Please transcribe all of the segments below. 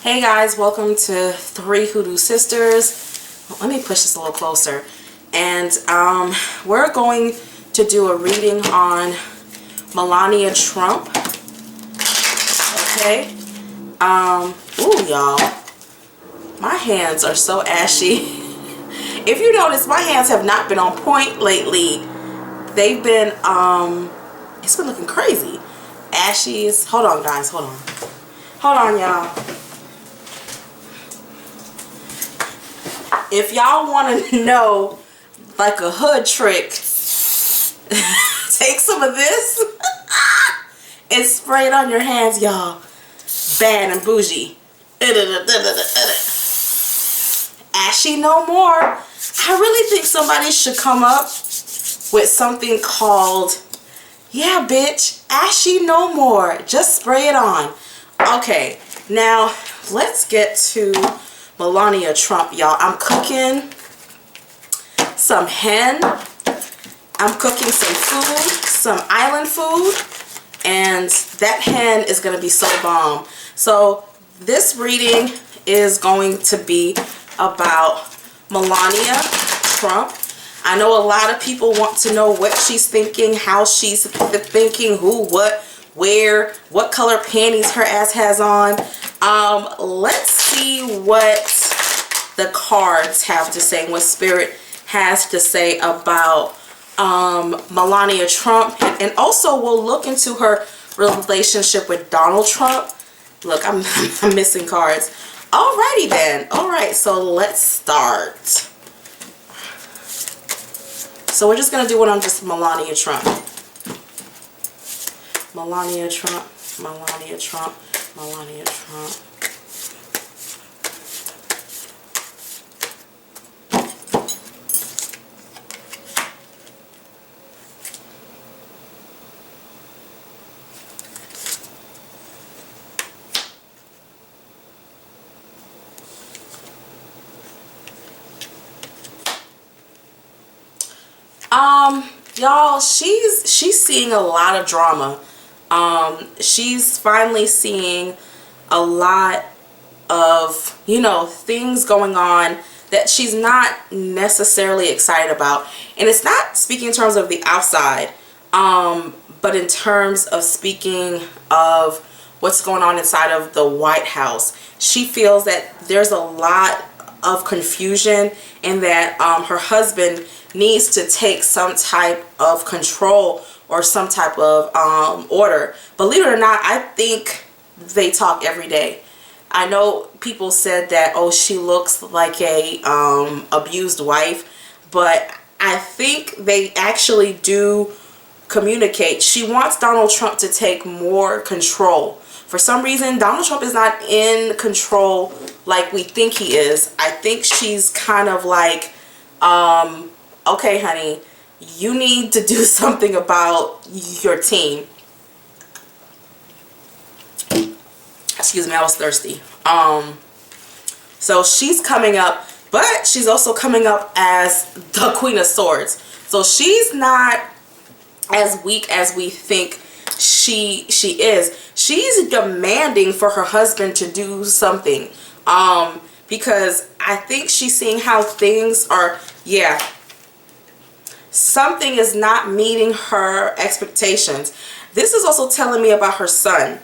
Hey guys, welcome to 3 Hoodoo Sisters. Let me push this a little closer. And we're going to do a reading on Melania Trump. Okay. Ooh, y'all. My hands are so ashy. If you notice, my hands have not been on point lately. They've been, it's been looking crazy. Ashes. Hold on, guys. Hold on. Hold on, y'all. If y'all want to know, like a hood trick, take some of this and spray it on your hands, y'all. Bad and bougie. Ashy no more. I really think somebody should come up with something called, yeah, bitch, ashy no more. Just spray it on. Okay, now let's get to Melania Trump, y'all. I'm cooking some hen. I'm cooking some food, some island food, and that hen is going to be so bomb. So this reading is going to be about Melania Trump. I know a lot of people want to know what she's thinking, how she's thinking, who, what, where, what color panties her ass has on. Let's see what the cards have to say, what Spirit has to say about Melania Trump. And also we'll look into her relationship with Donald Trump. Look, I'm missing cards. Alrighty then. Alright, so let's start. So we're just going to do it on just Melania Trump. Melania Trump, Melania Trump, Melania Trump. Y'all, she's seeing a lot of drama. She's finally seeing a lot of, you know, things going on that she's not necessarily excited about. And it's not speaking in terms of the outside, but in terms of speaking of what's going on inside of the White House. She feels that there's a lot of confusion and that her husband needs to take some type of control or some type of order. Believe it or not, I think they talk every day. I know people said that, oh, she looks like a abused wife, but I think they actually do communicate. She wants Donald Trump to take more control. For some reason, Donald Trump is not in control like we think he is. I think she's kind of like, okay, honey, you need to do something about your team. Excuse me, I was thirsty. So she's coming up, but she's also coming up as the Queen of Swords. So she's not as weak as we think she is. She's demanding for her husband to do something. Because I think she's seeing how things are, yeah, something is not meeting her expectations. This is also telling me about her son.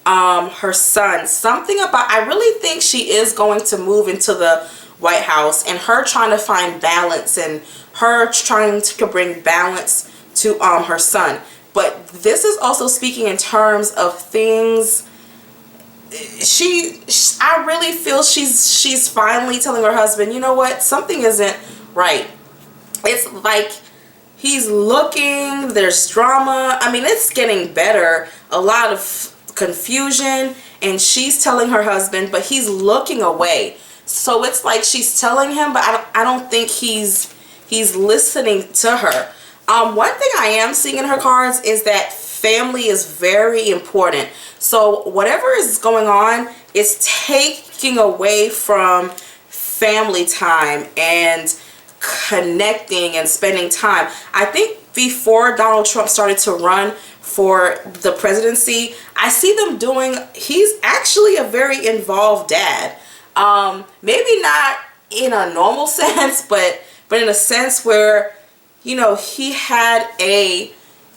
Something about, I really think she is going to move into the White House, and her trying to find balance and her trying to bring balance to her son. But this is also speaking in terms of things. I really feel she's finally telling her husband, you know what, something isn't right. It's like he's looking, there's drama. I mean, it's getting better. A lot of confusion, and she's telling her husband, but he's looking away. So it's like she's telling him, but I don't think he's listening to her. One thing I am seeing in her cards is that family is very important. So whatever is going on is taking away from family time and connecting and spending time. I think before Donald Trump started to run for the presidency, I see them doing, he's actually a very involved dad. Maybe not in a normal sense, but in a sense where, you know, he had a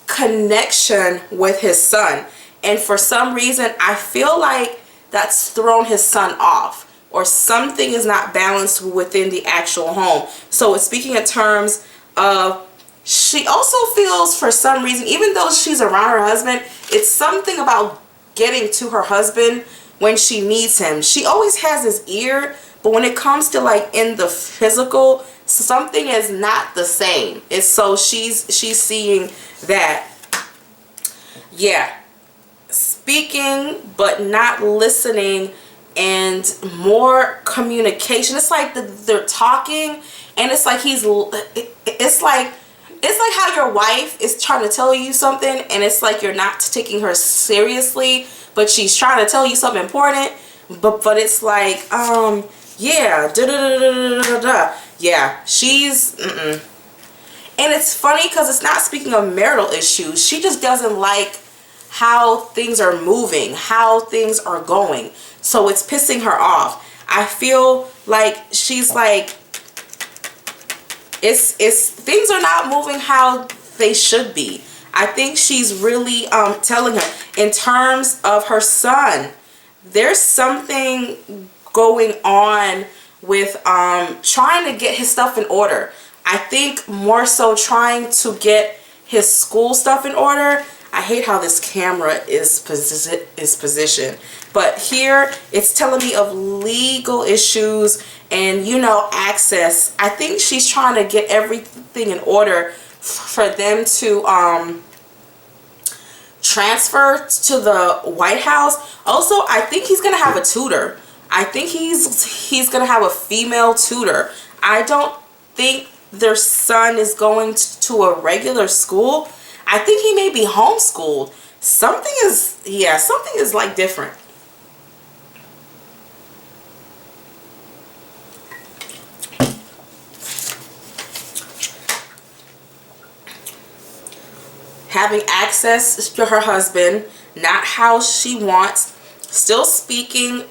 connection with his son. And for some reason, I feel like that's thrown his son off, or something is not balanced within the actual home. So it's speaking in terms of, she also feels for some reason, even though she's around her husband, it's something about getting to her husband when she needs him. She always has his ear, but when it comes to like in the physical, something is not the same. It's so she's seeing that. Yeah. Speaking but not listening, and more communication. It's like they're talking, and it's like it's like how your wife is trying to tell you something, and it's like you're not taking her seriously, but she's trying to tell you something important, but it's like yeah, yeah, she's and it's funny because it's not speaking of marital issues. She just doesn't like how things are moving, how things are going, so it's pissing her off. I feel like she's like, it's things are not moving how they should be. I think she's really telling her in terms of her son, there's something going on with trying to get his stuff in order. I think more so trying to get his school stuff in order. I hate how this camera is positioned, but here it's telling me of legal issues and, you know, access. I think she's trying to get everything in order for them to transfer to the White House. Also, I think he's gonna have a tutor. I think he's gonna have a female tutor. I don't think their son is going to a regular school. I think he may be homeschooled. Something is, yeah, something is like different. Having access to her husband, not how she wants, still speaking,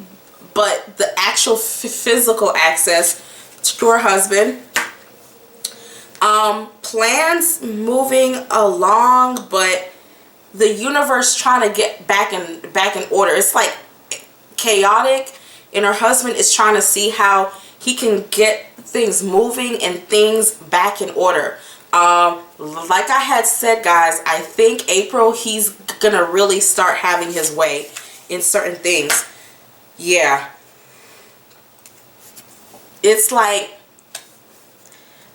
but the actual physical access to her husband. Plans moving along, but the universe trying to get back in order. It's like chaotic, and her husband is trying to see how he can get things moving and things back in order. Like I had said, guys, I think April, he's gonna really start having his way in certain things. Yeah, it's like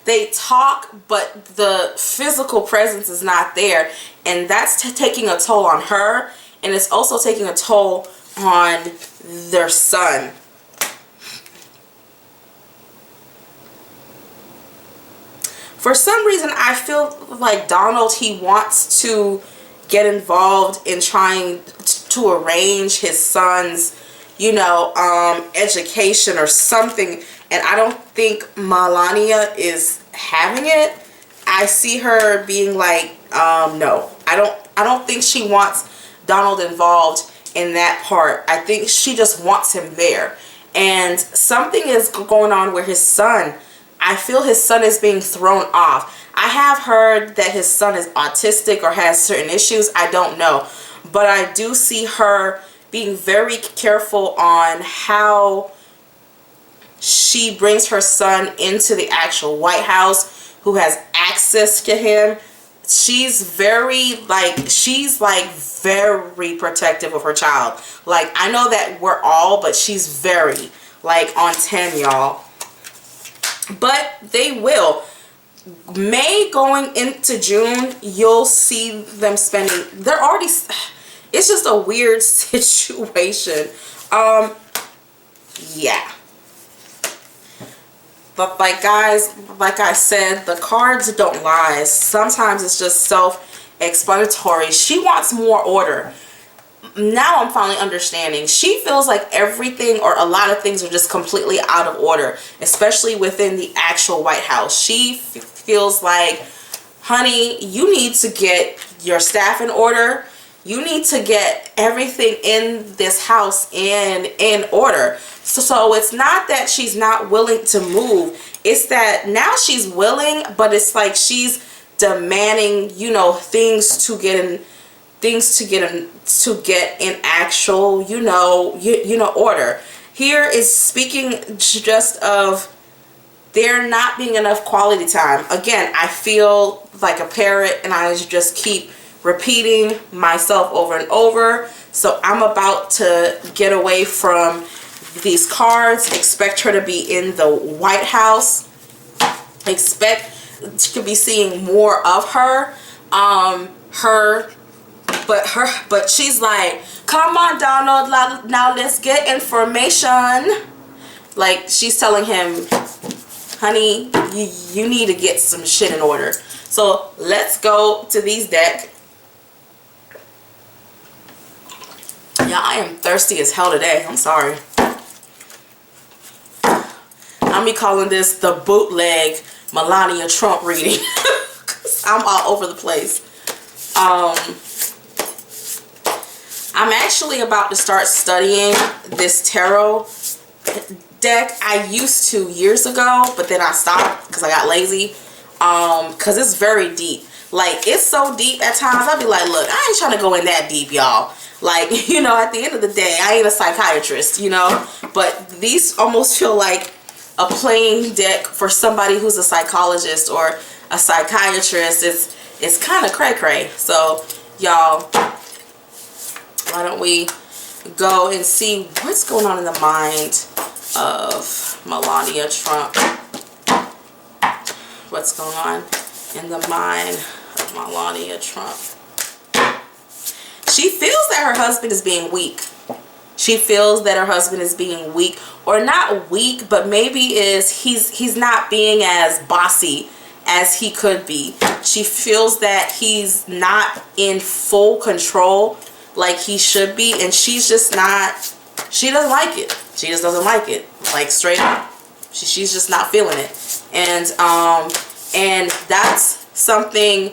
they talk, but the physical presence is not there, and that's taking a toll on her, and it's also taking a toll on their son. For some reason, I feel like Donald, he wants to get involved in trying to arrange his son's, you know, education or something. And I don't think Melina is having it. I see her being like, no, I don't think she wants Donald involved in that part. I think she just wants him there. And something is going on where his son, I feel his son is being thrown off. I have heard that his son is autistic or has certain issues. I don't know. But I do see her being very careful on how she brings her son into the actual White House, who has access to him. She's very very protective of her child. Like, I know that we're all, but she's very like on 10, y'all. But they will. May going into June, you'll see them spending, they're already, it's just a weird situation. Yeah. But like, guys, like I said, the cards don't lie. Sometimes it's just self-explanatory. She wants more order. Now I'm finally understanding. She feels like everything or a lot of things are just completely out of order, especially within the actual White House. She feels like honey, you need to get your staff in order. You need to get everything in this house in order. So it's not that she's not willing to move. It's that now she's willing, but it's like she's demanding, you know, things to get in actual, you know, order. Here is speaking just of there not being enough quality time. Again, I feel like a parrot and I just keep repeating myself over and over. So I'm about to get away from these cards. Expect her to be in the White House. Expect to be seeing more of her. But she's like, come on, Donald, now let's get information. Like, she's telling him, honey, you need to get some shit in order. So let's go to these decks. Yeah, I am thirsty as hell today. I'm sorry. I'm be calling this the bootleg Melania Trump reading. I'm all over the place. I'm actually about to start studying this tarot deck. I used to years ago, but then I stopped because I got lazy. Because it's very deep. Like, it's so deep at times. I'll be like, look, I ain't trying to go in that deep, y'all. Like, you know, at the end of the day, I ain't a psychiatrist, you know. But these almost feel like a playing deck for somebody who's a psychologist or a psychiatrist. It's kind of cray-cray. So, y'all, why don't we go and see what's going on in the mind of Melania Trump. What's going on in the mind of Melania Trump. She feels that her husband is being weak. She feels that her husband is being weak, or not weak, but maybe he's not being as bossy as he could be. She feels that he's not in full control like he should be, and she's just not, she doesn't like it. She just doesn't like it. Like, straight up. She's just not feeling it. And that's something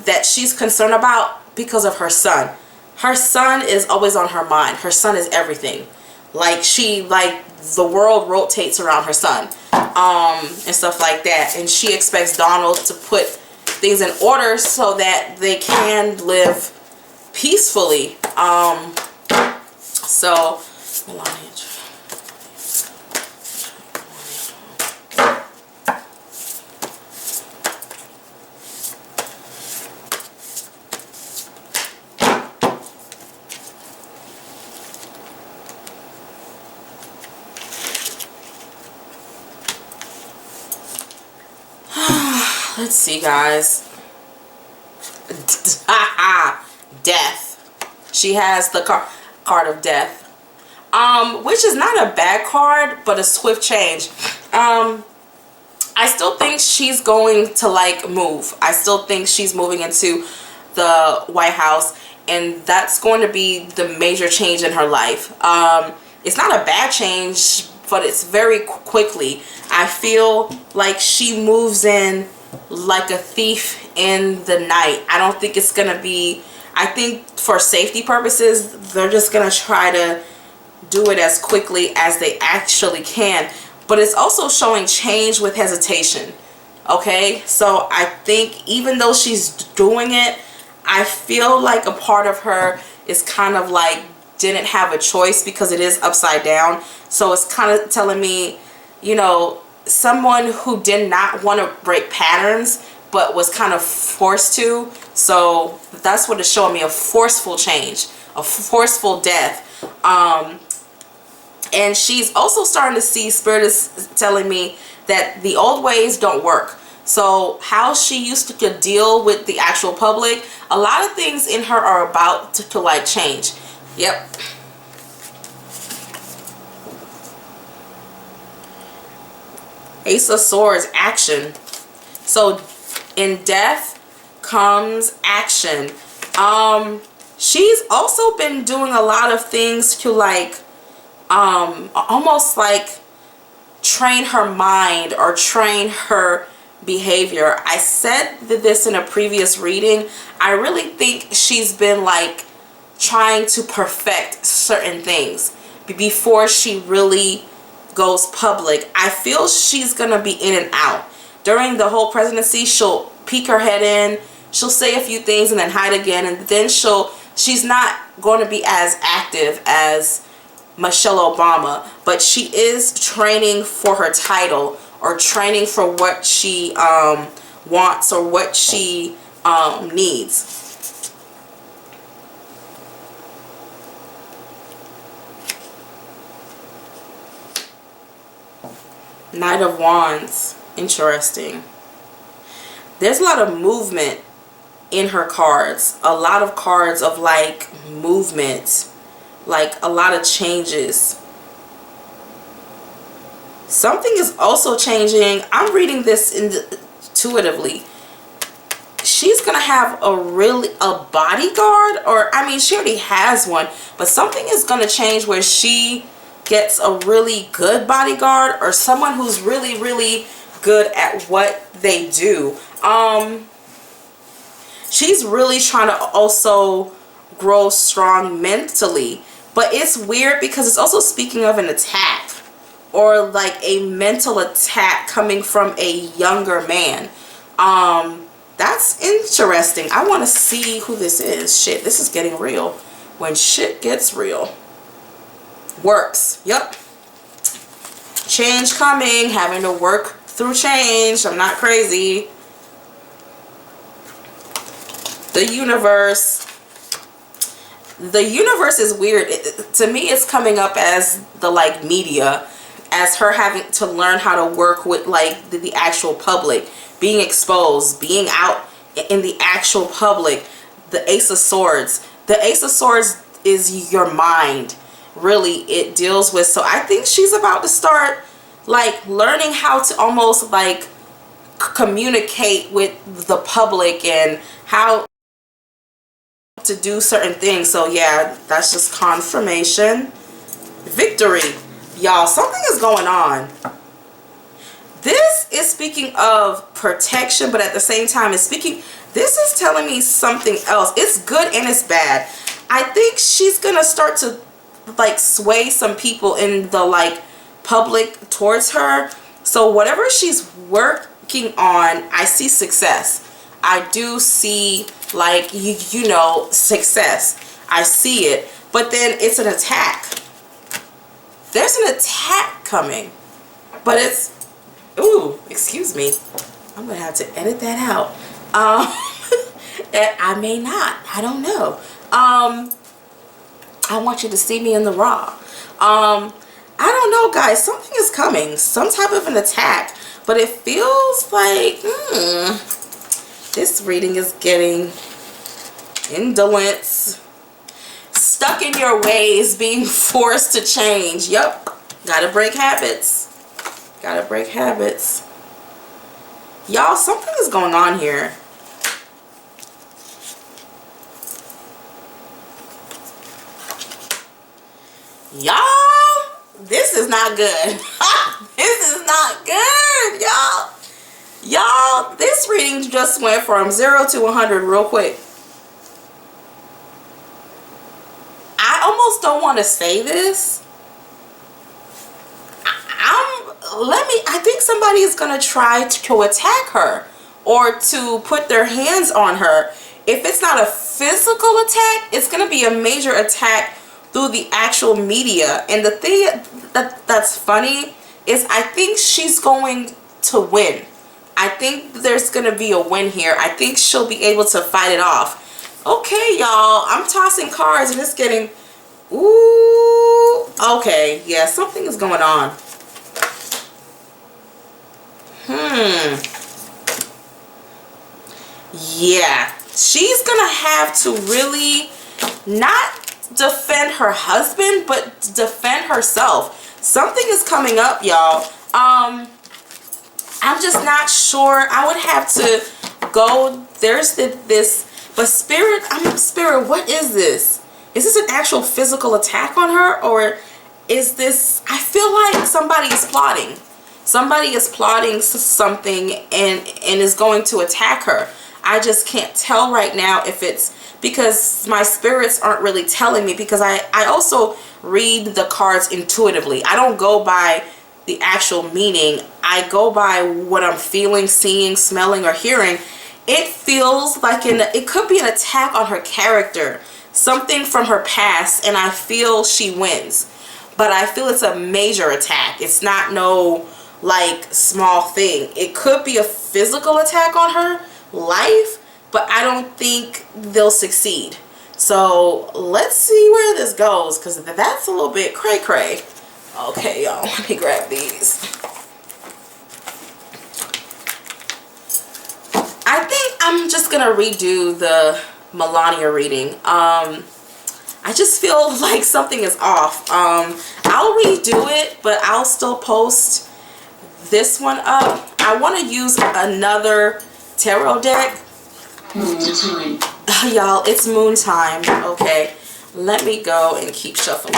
that she's concerned about because of her son. Her son is always on her mind. Her son is everything. Like, the world rotates around her son, and stuff like that. And she expects Donald to put things in order so that they can live peacefully. So, let's see, guys. Death. She has the card of death, which is not a bad card, but a swift change. I still think she's going to, like, move. I still think she's moving into the White House, and that's going to be the major change in her life. It's not a bad change, but it's very quickly. I feel like she moves in like a thief in the night. I don't think it's gonna be, I think for safety purposes, they're just gonna try to do it as quickly as they actually can. But it's also showing change with hesitation. Okay, so I think even though she's doing it, I feel like a part of her is kind of like didn't have a choice because it is upside down. So it's kind of telling me, you know, someone who did not want to break patterns but was kind of forced to. So that's what it's showing me, a forceful change, a forceful death. And she's also starting to see, Spirit is telling me that the old ways don't work. So how she used to deal with the actual public, a lot of things in her are about to like change. Yep. Ace of Swords, action. So in death comes action. She's also been doing a lot of things to like almost like train her mind or train her behavior. I said this in a previous reading. I really think she's been like trying to perfect certain things before she really goes public. I feel she's gonna be in and out. During the whole presidency, she'll peek her head in, she'll say a few things and then hide again, and then she's not going to be as active as Michelle Obama, but she is training for her title, or training for what she wants, or what she needs. Knight of Wands. Interesting. There's a lot of movement in her cards. A lot of cards of like movement. Like a lot of changes. Something is also changing. I'm reading this intuitively. She's going to have a bodyguard, or I mean she already has one, but something is going to change where she gets a really good bodyguard, or someone who's really, really good at what they do. She's really trying to also grow strong mentally, but it's weird because it's also speaking of an attack, or like a mental attack coming from a younger man. That's interesting. I want to see who this is. Shit, this is getting real. When shit gets real. Works. Yep. Change coming. Having to work through change. I'm not crazy. The universe. The universe is weird. To me, it's coming up as the like media, as her having to learn how to work with like the actual public, being exposed, being out in the actual public. The Ace of Swords. The Ace of Swords is your mind. Really, it deals with. So I think she's about to start like learning how to almost like communicate with the public and how to do certain things. So yeah, that's just confirmation. Victory. Y'all, something is going on. This is speaking of protection, but at the same time it's speaking, this is telling me something else. It's good and it's bad. I think she's gonna start to like sway some people in the like public towards her. So whatever she's working on, I see success. I do see like you know, success. I see it. But then it's an attack. There's an attack coming. But it's, ooh, excuse me, I'm gonna have to edit that out. I may not, I don't know. I want you to see me in the raw. I don't know, guys. Something is coming. Some type of an attack. But it feels like this reading is getting indolence. Stuck in your ways. Being forced to change. Yep. Gotta break habits. Gotta break habits. Y'all, something is going on here. Y'all, this is not good. This is not good, y'all. Y'all, this reading just went from 0 to 100 real quick. I almost don't want to say this. I think somebody is going to try to attack her or to put their hands on her. If it's not a physical attack, it's going to be a major attack through the actual media. And the thing that's funny is I think she's going to win. I think there's going to be a win here. I think she'll be able to fight it off. Okay, y'all. I'm tossing cards and it's getting... Ooh. Okay. Yeah, something is going on. Yeah. She's going to have to really not defend her husband, but defend herself. Something is coming up, y'all. I'm just not sure. I would have to go. There's this, but spirit, spirit, what is this? Is this an actual physical attack on her, or is this, I feel like somebody is plotting. Somebody is plotting something and is going to attack her. I just can't tell right now if it's because my spirits aren't really telling me, because I also read the cards intuitively. I don't go by the actual meaning. I go by what I'm feeling, seeing, smelling, or hearing. It feels like it could be an attack on her character, something from her past, and I feel she wins. But I feel it's a major attack. It's not no like small thing. It could be a physical attack on her life, but I don't think they'll succeed. So let's see where this goes, because that's a little bit cray cray. Okay, y'all, let me grab these. I think I'm just gonna redo the Melina reading. I just feel like something is off. I'll redo it, but I'll still post this one up. I want to use another tarot deck. Y'all, it's moon time. Okay, let me go and keep shuffling.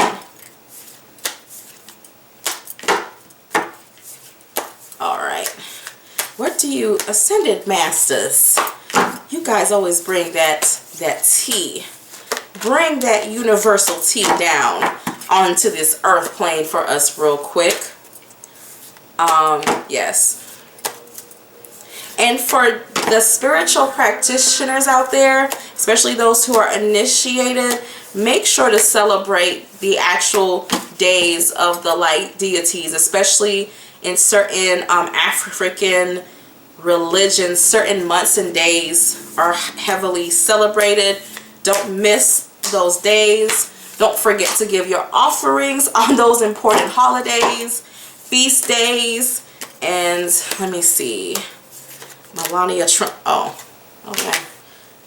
All right, what do you ascended masters? You guys always bring that tea. Bring that universal tea down onto this earth plane for us real quick. Yes. And for the spiritual practitioners out there, especially those who are initiated, make sure to celebrate the actual days of the light deities, especially in certain African religions. Certain months and days are heavily celebrated. Don't miss those days. Don't forget to give your offerings on those important holidays, feast days. And let me see. Melania Trump. Oh, okay.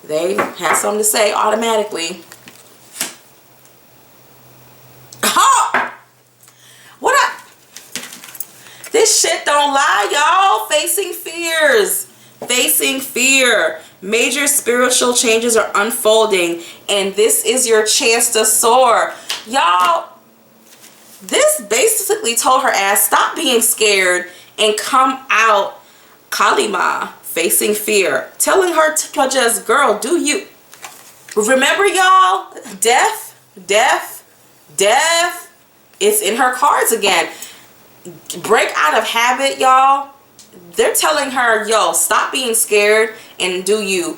They had something to say automatically. Oh! What up? This shit don't lie, y'all. Facing fears. Facing fear. Major spiritual changes are unfolding, and this is your chance to soar. Y'all, this basically told her ass, stop being scared and come out. Kalima, facing fear, telling her to just, girl, do you. Remember, y'all, death, it's in her cards again. Break out of habit, y'all. They're telling her, yo, stop being scared and do you.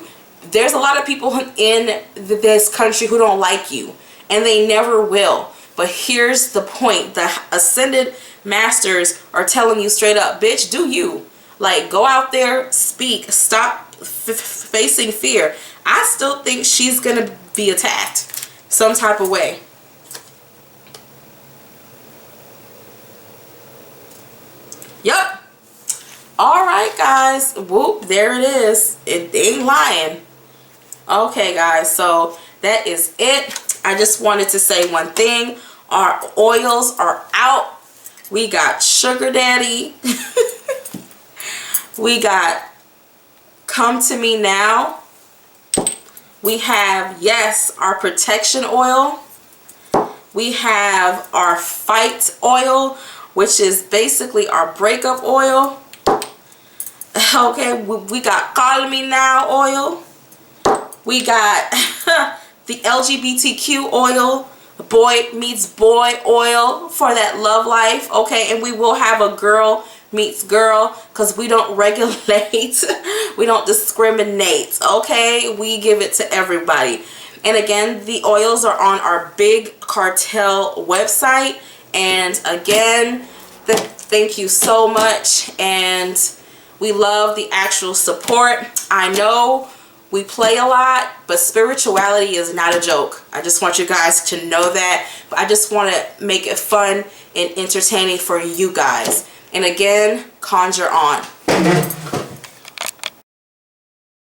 There's a lot of people in this country who don't like you, and they never will. But here's the point. The ascended masters are telling you straight up, bitch, do you. Like, go out there, speak, stop facing fear. I still think she's going to be attacked some type of way. Yup. All right, guys. Whoop, there it is. It ain't lying. Okay, guys. So that is it. I just wanted to say one thing. Our oils are out. We got Sugar Daddy. We got Come to Me Now. We have, yes, our protection oil. We have our fight oil, which is basically our breakup oil. Okay, we got Call Me Now oil. We got the LGBTQ oil, boy meets boy oil for that love life. Okay, and we will have a girl meets girl, because we don't regulate, we don't discriminate. Okay, we give it to everybody. And again, the oils are on our Big Cartel website. And again, thank you so much, and we love the actual support. I know we play a lot, but spirituality is not a joke. I just want you guys to know that. I just want to make it fun and entertaining for you guys. And again, conjure on.